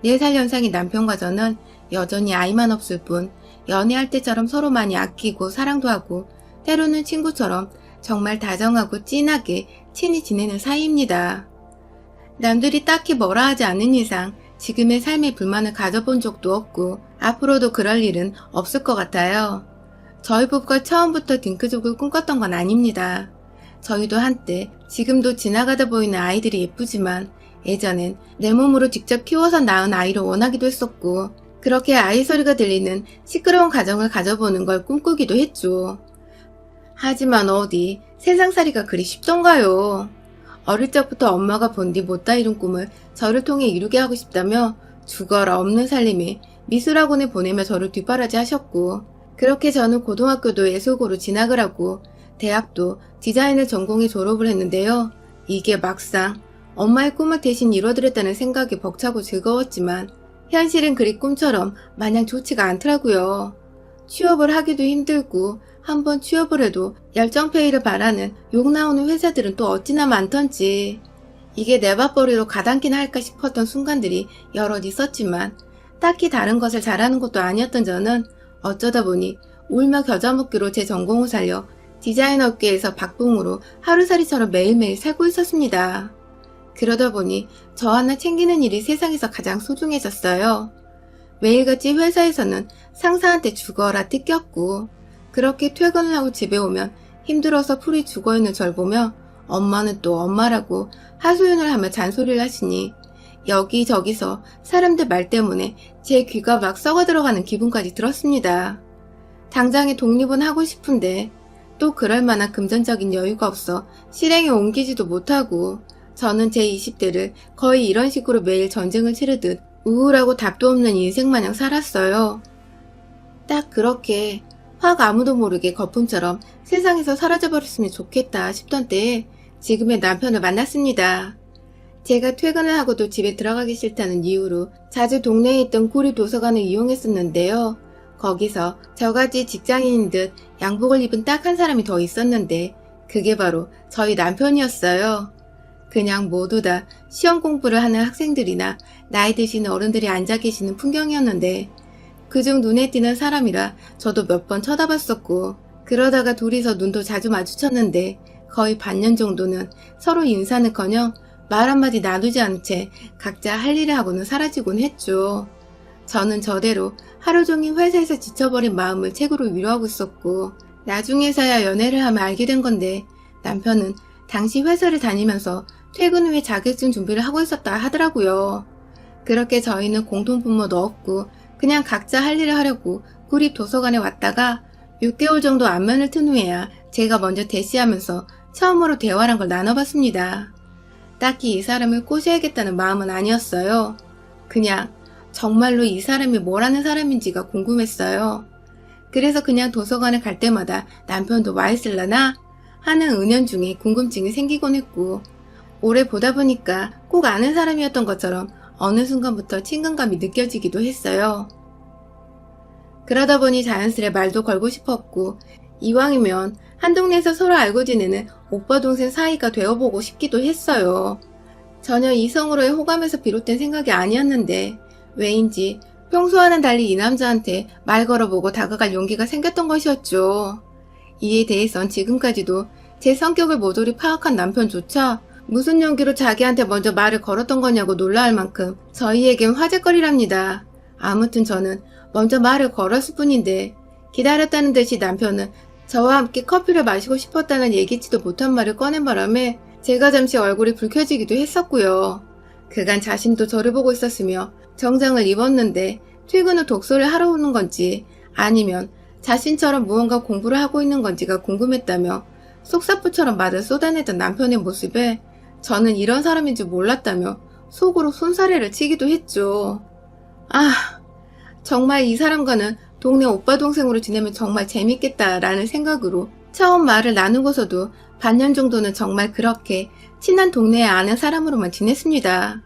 4살 연상인 남편과 저는 여전히 아이만 없을 뿐 연애할 때처럼 서로 많이 아끼고 사랑도 하고 때로는 친구처럼 정말 다정하고 찐하게 친히 지내는 사이입니다. 남들이 딱히 뭐라 하지 않는 이상 지금의 삶에 불만을 가져본 적도 없고 앞으로도 그럴 일은 없을 것 같아요. 저희 부부가 처음부터 딩크족을 꿈꿨던 건 아닙니다. 저희도 한때 지금도 지나가다 보이는 아이들이 예쁘지만 예전엔 내 몸으로 직접 키워서 낳은 아이를 원하기도 했었고 그렇게 아이 소리가 들리는 시끄러운 가정을 가져보는 걸 꿈꾸기도 했죠. 하지만 어디 세상살이가 그리 쉽던가요. 어릴 적부터 엄마가 본 뒤 못다 이룬 꿈을 저를 통해 이루게 하고 싶다며 죽어라 없는 살림에 미술학원에 보내며 저를 뒷바라지 하셨고 그렇게 저는 고등학교도 예술고로 진학을 하고 대학도 디자인을 전공해 졸업을 했는데요. 이게 막상 엄마의 꿈을 대신 이뤄드렸다는 생각이 벅차고 즐거웠지만 현실은 그리 꿈처럼 마냥 좋지가 않더라고요. 취업을 하기도 힘들고 한번 취업을 해도 열정페이를 바라는 욕 나오는 회사들은 또 어찌나 많던지. 이게 내 밥벌이로 가당키나 할까 싶었던 순간들이 여럿 있었지만 딱히 다른 것을 잘하는 것도 아니었던 저는 어쩌다 보니 울며 겨자 먹기로 제 전공을 살려 디자인 업계에서 박봉으로 하루살이처럼 매일매일 살고 있었습니다. 그러다 보니 저 하나 챙기는 일이 세상에서 가장 소중해졌어요. 매일같이 회사에서는 상사한테 죽어라 뜯겼고, 그렇게 퇴근을 하고 집에 오면 힘들어서 풀이 죽어있는 절 보며 엄마는 또 엄마라고 하소연을 하며 잔소리를 하시니 여기저기서 사람들 말 때문에 제 귀가 막 썩어 들어가는 기분까지 들었습니다. 당장에 독립은 하고 싶은데 또 그럴 만한 금전적인 여유가 없어 실행에 옮기지도 못하고, 저는 제 20대를 거의 이런 식으로 매일 전쟁을 치르듯 우울하고 답도 없는 인생 마냥 살았어요. 딱 그렇게 확 아무도 모르게 거품처럼 세상에서 사라져버렸으면 좋겠다 싶던 때에 지금의 남편을 만났습니다. 제가 퇴근을 하고도 집에 들어가기 싫다는 이유로 자주 동네에 있던 구리 도서관을 이용했었는데요. 거기서 저같이 직장인인 듯 양복을 입은 딱 한 사람이 더 있었는데 그게 바로 저희 남편이었어요. 그냥 모두 다 시험 공부를 하는 학생들이나 나이 드신 어른들이 앉아 계시는 풍경이었는데 그중 눈에 띄는 사람이라 저도 몇 번 쳐다봤었고, 그러다가 둘이서 눈도 자주 마주쳤는데 거의 반년 정도는 서로 인사는커녕 말 한마디 나누지 않은 채 각자 할 일을 하고는 사라지곤 했죠. 저는 저대로 하루 종일 회사에서 지쳐버린 마음을 책으로 위로하고 있었고, 나중에서야 연애를 하며 알게 된 건데 남편은 당시 회사를 다니면서 퇴근 후에 자격증 준비를 하고 있었다 하더라고요. 그렇게 저희는 공통분모도 없고 그냥 각자 할 일을 하려고 구립 도서관에 왔다가 6개월 정도 안면을 튼 후에야 제가 먼저 대시하면서 처음으로 대화란 걸 나눠봤습니다. 딱히 이 사람을 꼬셔야겠다는 마음은 아니었어요. 그냥 정말로 이 사람이 뭘 하는 사람인지가 궁금했어요. 그래서 그냥 도서관에 갈 때마다 남편도 와 있을라나 하는 은연중에 궁금증이 생기곤 했고, 오래 보다 보니까 꼭 아는 사람이었던 것처럼 어느 순간부터 친근감이 느껴지기도 했어요. 그러다 보니 자연스레 말도 걸고 싶었고, 이왕이면 한 동네에서 서로 알고 지내는 오빠 동생 사이가 되어보고 싶기도 했어요. 전혀 이성으로의 호감에서 비롯된 생각이 아니었는데 왜인지 평소와는 달리 이 남자한테 말 걸어보고 다가갈 용기가 생겼던 것이었죠. 이에 대해선 지금까지도 제 성격을 모조리 파악한 남편조차 무슨 용기로 자기한테 먼저 말을 걸었던 거냐고 놀라할 만큼 저희에겐 화제거리랍니다. 아무튼 저는 먼저 말을 걸었을 뿐인데 기다렸다는 듯이 남편은 저와 함께 커피를 마시고 싶었다는 예기치도 못한 말을 꺼낸 바람에 제가 잠시 얼굴이 붉혀지기도 했었고요. 그간 자신도 저를 보고 있었으며 정장을 입었는데 퇴근 후 독서를 하러 오는 건지 아니면 자신처럼 무언가 공부를 하고 있는 건지가 궁금했다며 속사포처럼 말을 쏟아내던 남편의 모습에 저는 이런 사람인 줄 몰랐다며 속으로 손사래를 치기도 했죠. 정말 이 사람과는 동네 오빠 동생으로 지내면 정말 재밌겠다라는 생각으로 처음 말을 나누고서도 반년 정도는 정말 그렇게 친한 동네에 아는 사람으로만 지냈습니다.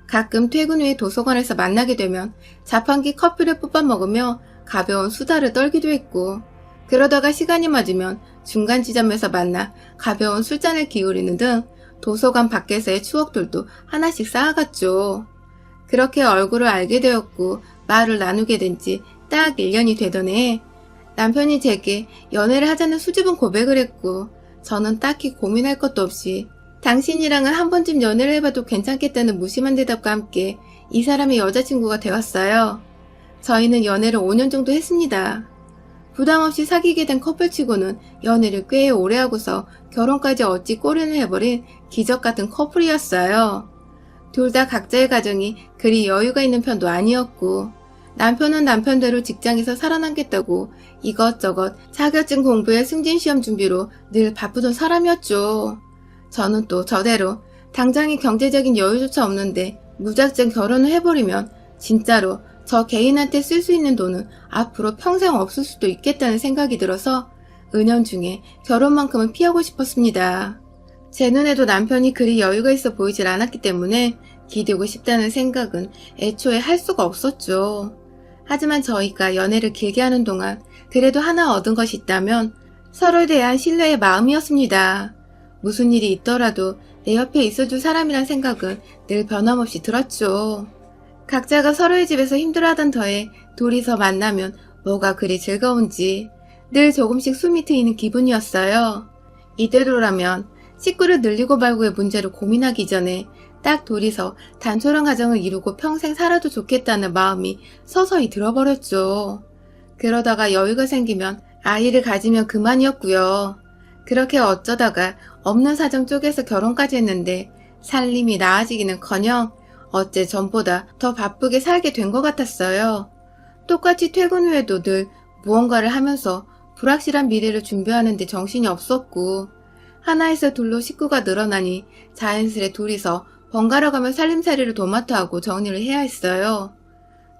가끔 퇴근 후에 도서관에서 만나게 되면 자판기 커피를 뽑아 먹으며 가벼운 수다를 떨기도 했고, 그러다가 시간이 맞으면 중간 지점에서 만나 가벼운 술잔을 기울이는 등 도서관 밖에서의 추억들도 하나씩 쌓아갔죠. 그렇게 얼굴을 알게 되었고 말을 나누게 된 지 딱 1년이 되던 해에 남편이 제게 연애를 하자는 수줍은 고백을 했고, 저는 딱히 고민할 것도 없이 당신이랑은 한 번쯤 연애를 해봐도 괜찮겠다는 무심한 대답과 함께 이 사람의 여자친구가 되었어요. 저희는 연애를 5년 정도 했습니다. 부담없이 사귀게 된 커플치고는 연애를 꽤 오래 하고서 결혼까지 어찌 꼬리를 해버린 기적 같은 커플이었어요. 둘 다 각자의 가정이 그리 여유가 있는 편도 아니었고, 남편은 남편대로 직장에서 살아남겠다고 이것저것 자격증 공부에 승진시험 준비로 늘 바쁘던 사람이었죠. 저는 또 저대로 당장의 경제적인 여유조차 없는데 무작정 결혼을 해버리면 진짜로 저 개인한테 쓸 수 있는 돈은 앞으로 평생 없을 수도 있겠다는 생각이 들어서 은연중에 결혼만큼은 피하고 싶었습니다. 제 눈에도 남편이 그리 여유가 있어 보이질 않았기 때문에 기대고 싶다는 생각은 애초에 할 수가 없었죠. 하지만 저희가 연애를 길게 하는 동안 그래도 하나 얻은 것이 있다면 서로에 대한 신뢰의 마음이었습니다. 무슨 일이 있더라도 내 옆에 있어줄 사람이란 생각은 늘 변함없이 들었죠. 각자가 서로의 집에서 힘들어하던 터에 둘이서 만나면 뭐가 그리 즐거운지 늘 조금씩 숨이 트이는 기분이었어요. 이대로라면 식구를 늘리고 말고의 문제를 고민하기 전에 딱 둘이서 단촐한 가정을 이루고 평생 살아도 좋겠다는 마음이 서서히 들어버렸죠. 그러다가 여유가 생기면 아이를 가지면 그만이었고요. 그렇게 어쩌다가 없는 사정 쪼개서 결혼까지 했는데 살림이 나아지기는커녕 어째 전보다 더 바쁘게 살게 된 것 같았어요. 똑같이 퇴근 후에도 늘 무언가를 하면서 불확실한 미래를 준비하는데 정신이 없었고 하나에서 둘로 식구가 늘어나니 자연스레 둘이서 번갈아가며 살림살이를 도맡아 하고 정리를 해야 했어요.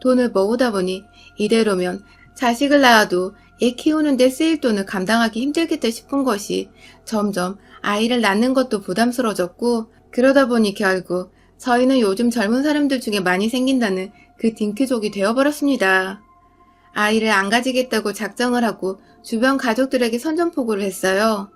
돈을 모으다 보니 이대로면 자식을 낳아도 애 키우는데 쓰일 돈을 감당하기 힘들겠다 싶은 것이 점점 아이를 낳는 것도 부담스러워졌고 그러다 보니 결국 저희는 요즘 젊은 사람들 중에 많이 생긴다는 그 딩크족이 되어버렸습니다. 아이를 안 가지겠다고 작정을 하고 주변 가족들에게 선전포고를 했어요.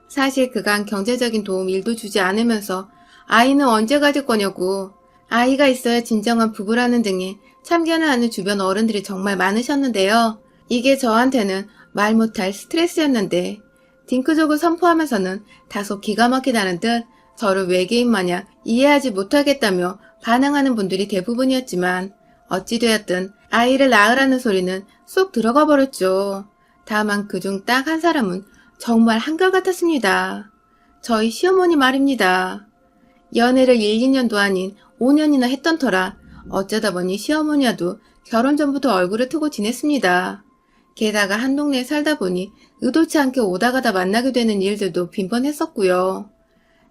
사실 그간 경제적인 도움 1도 주지 않으면서 아이는 언제 가질 거냐고 아이가 있어야 진정한 부부라는 등의 참견을 하는 주변 어른들이 정말 많으셨는데요. 이게 저한테는 말 못할 스트레스였는데 딩크족을 선포하면서는 다소 기가 막히다는 듯 저를 외계인 마냥 이해하지 못하겠다며 반항하는 분들이 대부분이었지만 어찌되었든 아이를 낳으라는 소리는 쏙 들어가 버렸죠. 다만 그중 딱 한 사람은 정말 한결같았습니다. 저희 시어머니 말입니다. 연애를 1, 2년도 아닌 5년이나 했던 터라 어쩌다 보니 시어머니와도 결혼 전부터 얼굴을 트고 지냈습니다. 게다가 한 동네에 살다 보니 의도치 않게 오다 가다 만나게 되는 일들도 빈번했었고요.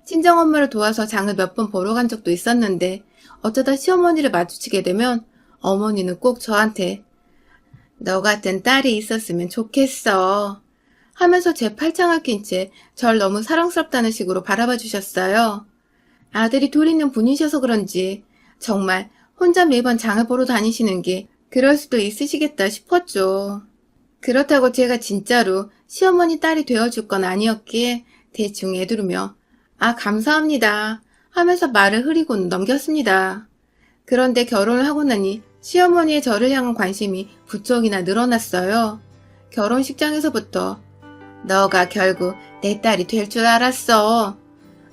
친정엄마를 도와서 장을 몇 번 보러 간 적도 있었는데 어쩌다 시어머니를 마주치게 되면 어머니는 꼭 저한테 너 같은 딸이 있었으면 좋겠어 하면서 제 팔짱을 낀 채 절 너무 사랑스럽다는 식으로 바라봐 주셨어요. 아들이 둘 있는 분이셔서 그런지 정말 혼자 매번 장을 보러 다니시는 게 그럴 수도 있으시겠다 싶었죠. 그렇다고 제가 진짜로 시어머니 딸이 되어줄 건 아니었기에 대충 애두르며 아 감사합니다 하면서 말을 흐리고는 넘겼습니다. 그런데 결혼을 하고 나니 시어머니의 저를 향한 관심이 부쩍이나 늘어났어요. 결혼식장에서부터 너가 결국 내 딸이 될 줄 알았어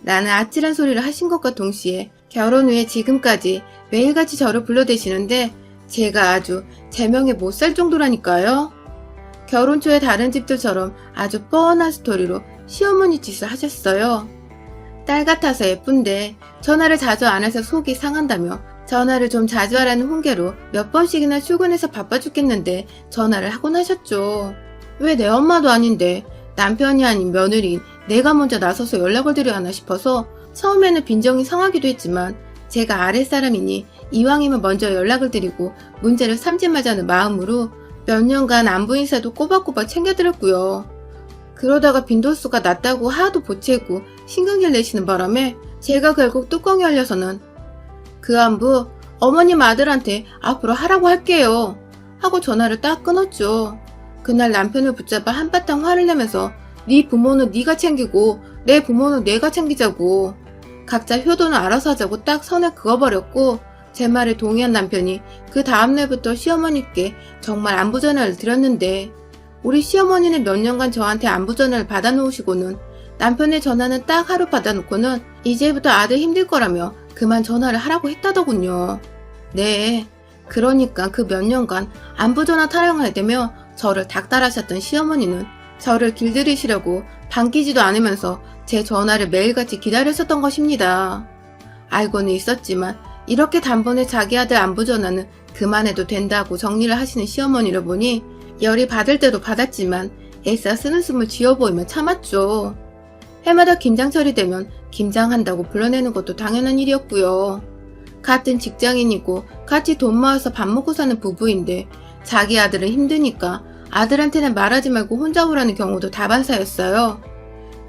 라는 아찔한 소리를 하신 것과 동시에 결혼 후에 지금까지 매일같이 저를 불러대시는데 제가 아주 제명에 못 살 정도라니까요. 결혼 초에 다른 집들처럼 아주 뻔한 스토리로 시어머니 짓을 하셨어요. 딸 같아서 예쁜데 전화를 자주 안 해서 속이 상한다며 전화를 좀 자주 하라는 훈계로 몇 번씩이나 출근해서 바빠 죽겠는데 전화를 하곤 하셨죠. 왜 내 엄마도 아닌데 남편이 아닌 며느리인 내가 먼저 나서서 연락을 드려야 하나 싶어서 처음에는 빈정이 상하기도 했지만 제가 아랫사람이니 이왕이면 먼저 연락을 드리고 문제를 삼지마자는 마음으로 몇 년간 안부 인사도 꼬박꼬박 챙겨드렸고요. 그러다가 빈도수가 낮다고 하도 보채고 신경질 내시는 바람에 제가 결국 뚜껑이 열려서는 그 안부 어머님 아들한테 앞으로 하라고 할게요 하고 전화를 딱 끊었죠. 그날 남편을 붙잡아 한바탕 화를 내면서 네 부모는 네가 챙기고 내 부모는 내가 챙기자고 각자 효도는 알아서 하자고 딱 선을 그어버렸고 제 말에 동의한 남편이 그 다음날부터 시어머니께 정말 안부 전화를 드렸는데 우리 시어머니는 몇 년간 저한테 안부 전화를 받아놓으시고는 남편의 전화는 딱 하루 받아놓고는 이제부터 아들 힘들 거라며 그만 전화를 하라고 했다더군요. 네, 그러니까 그 몇 년간 안부 전화 타령을 해대며 저를 닥달하셨던 시어머니는 저를 길들이시려고 반기지도 않으면서 제 전화를 매일같이 기다렸었던 것입니다. 알고는 있었지만 이렇게 단번에 자기 아들 안부 전화는 그만해도 된다고 정리를 하시는 시어머니를 보니 열이 받을 때도 받았지만 애써 쓰는 숨을 쥐어 보이며 참았죠. 해마다 김장철이 되면 김장한다고 불러내는 것도 당연한 일이었고요. 같은 직장인이고 같이 돈 모아서 밥 먹고 사는 부부인데 자기 아들은 힘드니까 아들한테는 말하지 말고 혼자 오라는 경우도 다반사였어요.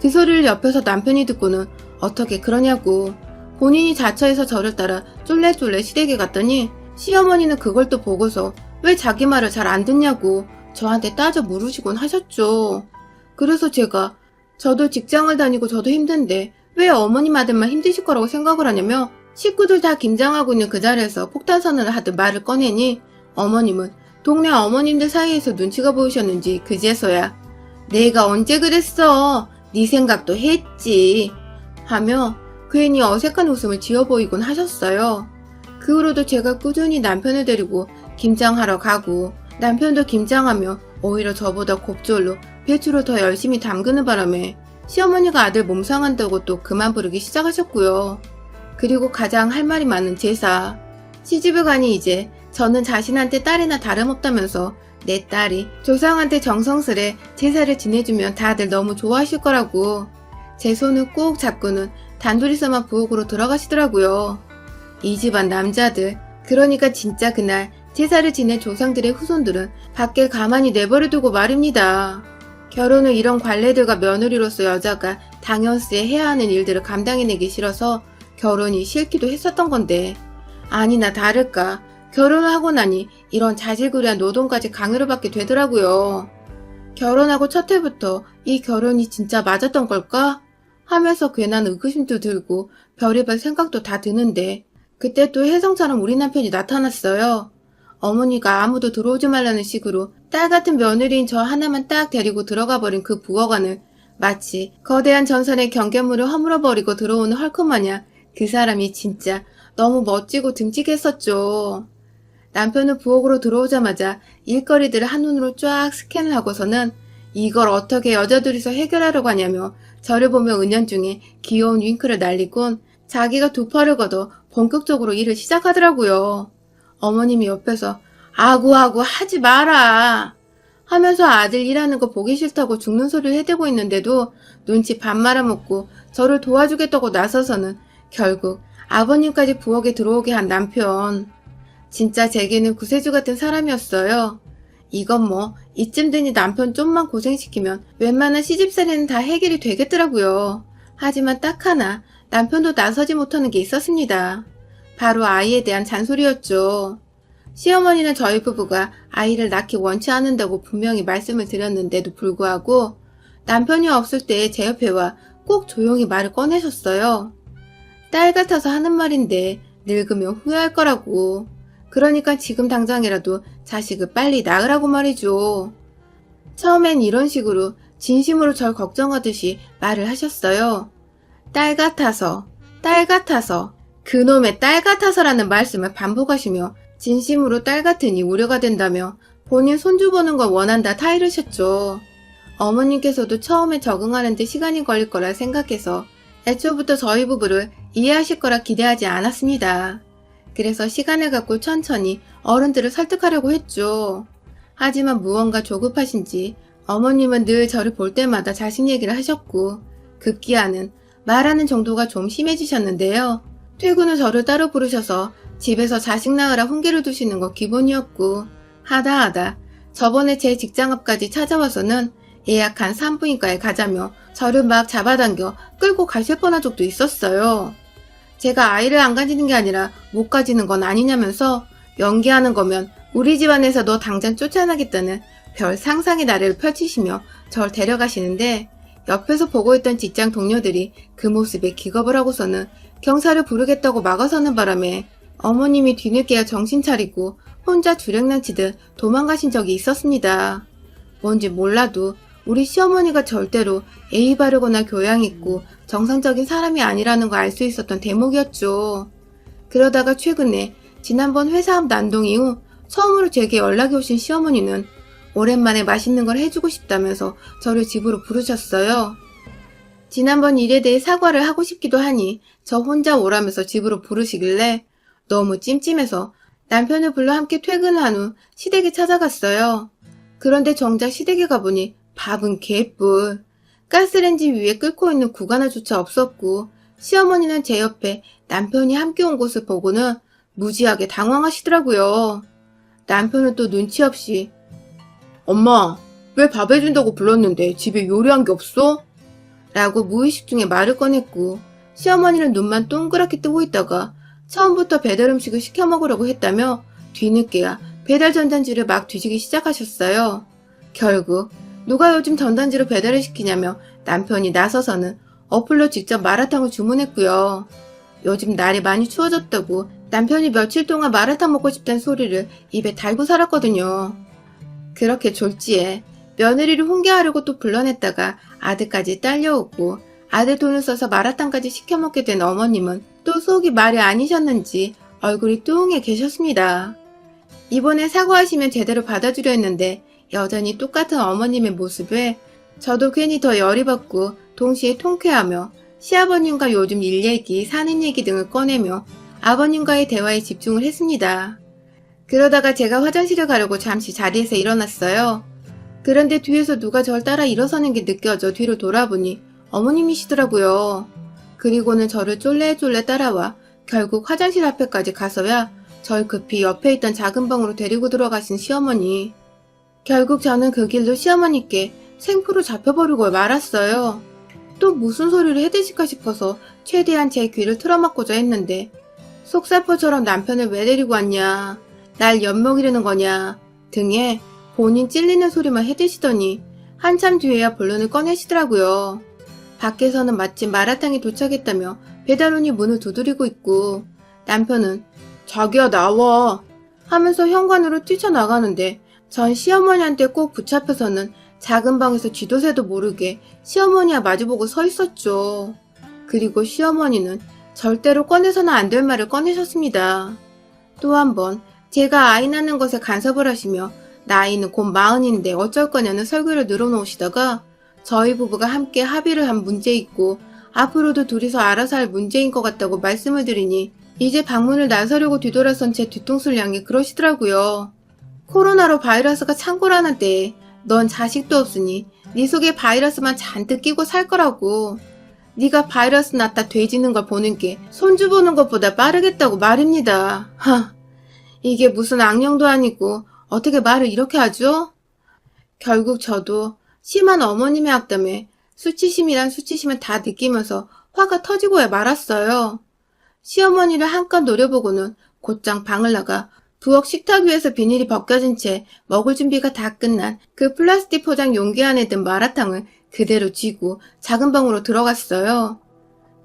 그 소리를 옆에서 남편이 듣고는 어떻게 그러냐고 본인이 자처해서 저를 따라 쫄래쫄래 시댁에 갔더니 시어머니는 그걸 또 보고서 왜 자기 말을 잘 안 듣냐고 저한테 따져 물으시곤 하셨죠. 그래서 제가 저도 직장을 다니고 저도 힘든데 왜 어머님 아들만 힘드실 거라고 생각을 하냐며 식구들 다 김장하고 있는 그 자리에서 폭탄선언을 하듯 말을 꺼내니 어머님은 동네 어머님들 사이에서 눈치가 보이셨는지 그제서야 내가 언제 그랬어? 네 생각도 했지 하며 괜히 어색한 웃음을 지어 보이곤 하셨어요. 그 후로도 제가 꾸준히 남편을 데리고 김장하러 가고 남편도 김장하며 오히려 저보다 곱절로 배추를 더 열심히 담그는 바람에 시어머니가 아들 몸 상한다고 또 그만 부르기 시작하셨고요. 그리고 가장 할 말이 많은 제사. 시집을 가니 이제 저는 자신한테 딸이나 다름없다면서 내 딸이 조상한테 정성스레 제사를 지내주면 다들 너무 좋아하실 거라고 제 손을 꼭 잡고는 단둘이서만 부엌으로 들어가시더라고요. 이 집안 남자들, 그러니까 진짜 그날 제사를 지낸 조상들의 후손들은 밖에 가만히 내버려두고 말입니다. 결혼을 이런 관례들과 며느리로서 여자가 당연스레 해야 하는 일들을 감당해내기 싫어서 결혼이 싫기도 했었던 건데 아니나 다를까 결혼을 하고 나니 이런 자질구레한 노동까지 강요를 받게 되더라고요. 결혼하고 첫 해부터 이 결혼이 진짜 맞았던 걸까? 하면서 괜한 의구심도 들고 별의별 생각도 다 드는데 그때 또 혜성처럼 우리 남편이 나타났어요. 어머니가 아무도 들어오지 말라는 식으로 딸 같은 며느리인 저 하나만 딱 데리고 들어가 버린 그 부엌안을 마치 거대한 전선의 경계물을 허물어버리고 들어오는 헐크마냥 그 사람이 진짜 너무 멋지고 듬직했었죠. 남편은 부엌으로 들어오자마자 일거리들을 한눈으로 쫙 스캔을 하고서는 이걸 어떻게 여자둘이서 해결하려고 하냐며 저를 보며 은연중에 귀여운 윙크를 날리곤 자기가 두 팔을 걷어 본격적으로 일을 시작하더라고요. 어머님이 옆에서 아구아구 하지 마라 하면서 아들 일하는 거 보기 싫다고 죽는 소리를 해대고 있는데도 눈치 밥 말아먹고 저를 도와주겠다고 나서서는 결국 아버님까지 부엌에 들어오게 한 남편. 진짜 제게는 구세주 같은 사람이었어요. 이건 뭐 이쯤 되니 남편 좀만 고생시키면 웬만한 시집살이는 다 해결이 되겠더라고요. 하지만 딱 하나 남편도 나서지 못하는 게 있었습니다. 바로 아이에 대한 잔소리였죠. 시어머니는 저희 부부가 아이를 낳기 원치 않는다고 분명히 말씀을 드렸는데도 불구하고 남편이 없을 때 제 옆에 와 꼭 조용히 말을 꺼내셨어요. 딸 같아서 하는 말인데 늙으면 후회할 거라고. 그러니까 지금 당장이라도 자식을 빨리 낳으라고 말이죠. 처음엔 이런 식으로 진심으로 절 걱정하듯이 말을 하셨어요. 딸 같아서, 딸 같아서, 그놈의 딸 같아서라는 말씀을 반복하시며 진심으로 딸 같으니 우려가 된다며 본인 손주 보는 걸 원한다 타이르셨죠. 어머님께서도 처음에 적응하는 데 시간이 걸릴 거라 생각해서 애초부터 저희 부부를 이해하실 거라 기대하지 않았습니다. 그래서 시간을 갖고 천천히 어른들을 설득하려고 했죠. 하지만 무언가 조급하신지 어머님은 늘 저를 볼 때마다 자식 얘기를 하셨고 급기야는 말하는 정도가 좀 심해지셨는데요. 퇴근 후 저를 따로 부르셔서 집에서 자식 낳으라 훈계를 두시는 거 기본이었고 하다 저번에 제 직장 앞까지 찾아와서는 예약한 산부인과에 가자며 저를 막 잡아당겨 끌고 가실 뻔한 적도 있었어요. 제가 아이를 안 가지는 게 아니라 못 가지는 건 아니냐면서 연기하는 거면 우리 집안에서 너 당장 쫓아나겠다는 별 상상의 나래를 펼치시며 절 데려가시는데 옆에서 보고 있던 직장 동료들이 그 모습에 기겁을 하고서는 경찰을 부르겠다고 막아서는 바람에 어머님이 뒤늦게야 정신 차리고 혼자 주랭랑치듯 도망가신 적이 있었습니다. 뭔지 몰라도 우리 시어머니가 절대로 예의 바르거나 교양 있고 정상적인 사람이 아니라는 걸 알 수 있었던 대목이었죠. 그러다가 최근에 지난번 회사 앞 난동 이후 처음으로 제게 연락이 오신 시어머니는 오랜만에 맛있는 걸 해주고 싶다면서 저를 집으로 부르셨어요. 지난번 일에 대해 사과를 하고 싶기도 하니 저 혼자 오라면서 집으로 부르시길래 너무 찜찜해서 남편을 불러 함께 퇴근한 후 시댁에 찾아갔어요. 그런데 정작 시댁에 가보니 밥은 개뿔. 가스레인지 위에 끓고 있는 국 하나조차 없었고 시어머니는 제 옆에 남편이 함께 온 곳을 보고는 무지하게 당황하시더라고요. 남편은 또 눈치 없이 엄마, 왜 밥 해준다고 불렀는데 집에 요리한 게 없어? 라고 무의식 중에 말을 꺼냈고 시어머니는 눈만 동그랗게 뜨고 있다가 처음부터 배달 음식을 시켜 먹으려고 했다며 뒤늦게야 배달 전단지를 막 뒤지기 시작하셨어요. 결국 누가 요즘 전단지로 배달을 시키냐며 남편이 나서서는 어플로 직접 마라탕을 주문했고요. 요즘 날이 많이 추워졌다고 남편이 며칠 동안 마라탕 먹고 싶다는 소리를 입에 달고 살았거든요. 그렇게 졸지에 며느리를 훈계하려고 또 불러냈다가 아들까지 딸려오고 아들 돈을 써서 마라탕까지 시켜 먹게 된 어머님은 또 속이 말이 아니셨는지 얼굴이 뚱해 계셨습니다. 이번에 사과하시면 제대로 받아주려 했는데 여전히 똑같은 어머님의 모습에 저도 괜히 더 열이 받고 동시에 통쾌하며 시아버님과 요즘 일 얘기, 사는 얘기 등을 꺼내며 아버님과의 대화에 집중을 했습니다. 그러다가 제가 화장실에 가려고 잠시 자리에서 일어났어요. 그런데 뒤에서 누가 절 따라 일어서는 게 느껴져 뒤로 돌아보니 어머님이시더라고요. 그리고는 저를 쫄래쫄래 따라와 결국 화장실 앞에까지 가서야 절 급히 옆에 있던 작은 방으로 데리고 들어가신 시어머니. 결국 저는 그 길로 시어머니께 생포로 잡혀버리고 말았어요. 또 무슨 소리를 해대실까 싶어서 최대한 제 귀를 틀어막고자 했는데 속살포처럼 남편을 왜 데리고 왔냐, 날 엿먹이려는 거냐 등에 본인 찔리는 소리만 해대시더니 한참 뒤에야 본론을 꺼내시더라고요. 밖에서는 마침 마라탕이 도착했다며 배달원이 문을 두드리고 있고 남편은 자기야 나와 하면서 현관으로 뛰쳐나가는데 전 시어머니한테 꼭 붙잡혀서는 작은 방에서 쥐도새도 모르게 시어머니와 마주보고 서 있었죠. 그리고 시어머니는 절대로 꺼내서는 안 될 말을 꺼내셨습니다. 또 한 번 제가 아이 낳는 것에 간섭을 하시며 나이는 곧 40인데 어쩔 거냐는 설교를 늘어놓으시다가 저희 부부가 함께 합의를 한 문제 있고 앞으로도 둘이서 알아서 할 문제인 것 같다고 말씀을 드리니 이제 방문을 나서려고 뒤돌아선 제 뒤통수를 향해 그러시더라고요. 코로나로 바이러스가 창궐하는 때에 넌 자식도 없으니 네 속에 바이러스만 잔뜩 끼고 살 거라고. 네가 바이러스 났다 돼지는 걸 보는 게 손주 보는 것보다 빠르겠다고 말입니다. 이게 무슨 악령도 아니고 어떻게 말을 이렇게 하죠? 결국 저도 심한 어머님의 악담에 수치심이란 수치심을 다 느끼면서 화가 터지고야 말았어요. 시어머니를 한껏 노려보고는 곧장 방을 나가 부엌 식탁 위에서 비닐이 벗겨진 채 먹을 준비가 다 끝난 그 플라스틱 포장 용기 안에 든 마라탕을 그대로 쥐고 작은 방으로 들어갔어요.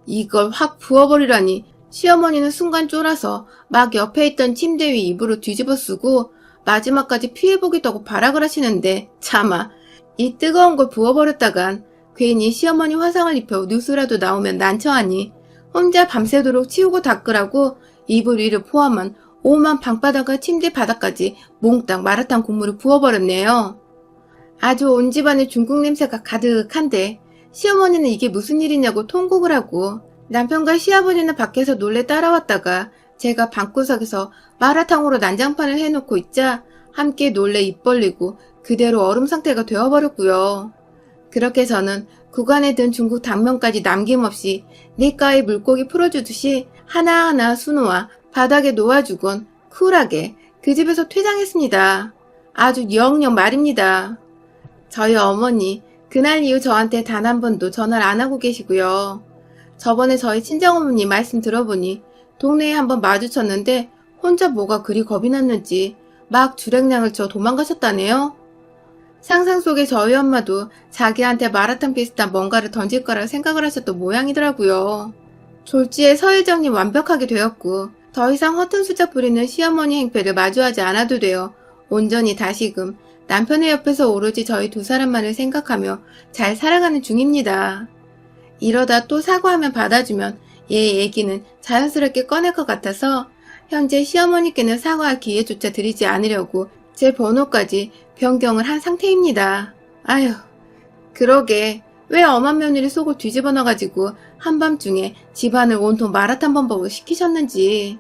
이걸 확 부어버리라니 시어머니는 순간 쫄아서 막 옆에 있던 침대 위 이불을 뒤집어 쓰고 마지막까지 피해보겠다고 발악을 하시는데 차마 이 뜨거운 걸 부어버렸다간 괜히 시어머니 화상을 입혀 뉴스라도 나오면 난처하니 혼자 밤새도록 치우고 닦으라고 이불 위를 포함한 오만 방바닥과 침대 바닥까지 몽땅 마라탕 국물을 부어버렸네요. 아주 온 집안에 중국 냄새가 가득한데 시어머니는 이게 무슨 일이냐고 통곡을 하고 남편과 시아버지는 밖에서 놀래 따라왔다가 제가 방구석에서 마라탕으로 난장판을 해놓고 있자 함께 놀래 입 벌리고 그대로 얼음 상태가 되어버렸고요. 그렇게 저는 구간에 든 중국 당면까지 남김없이 냇가에 물고기 풀어주듯이 하나하나 수놓아 바닥에 놓아주곤 쿨하게 그 집에서 퇴장했습니다. 아주 영영 말입니다. 저희 어머니 그날 이후 저한테 단 한 번도 전화를 안 하고 계시고요. 저번에 저희 친정어머니 말씀 들어보니 동네에 한번 마주쳤는데 혼자 뭐가 그리 겁이 났는지 막 주랭량을 쳐 도망가셨다네요. 상상 속에 저희 엄마도 자기한테 마라탕 비슷한 뭔가를 던질 거라 생각을 하셨던 모양이더라고요. 졸지에 서일정리 완벽하게 되었고 더 이상 허튼 수작 부리는 시어머니 행패를 마주하지 않아도 되어 온전히 다시금 남편의 옆에서 오로지 저희 두 사람만을 생각하며 잘 살아가는 중입니다. 이러다 또 사과하면 받아주면 얘 얘기는 자연스럽게 꺼낼 것 같아서 현재 시어머니께는 사과할 기회조차 드리지 않으려고 제 번호까지 변경을 한 상태입니다. 아휴, 그러게 왜 엄한 며느리 속을 뒤집어 놔가지고 한밤중에 집안을 온통 마라탕 범벅을 시키셨는지.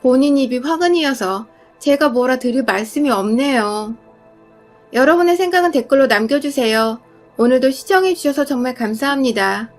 본인 입이 화근이어서 제가 뭐라 드릴 말씀이 없네요. 여러분의 생각은 댓글로 남겨주세요. 오늘도 시청해주셔서 정말 감사합니다.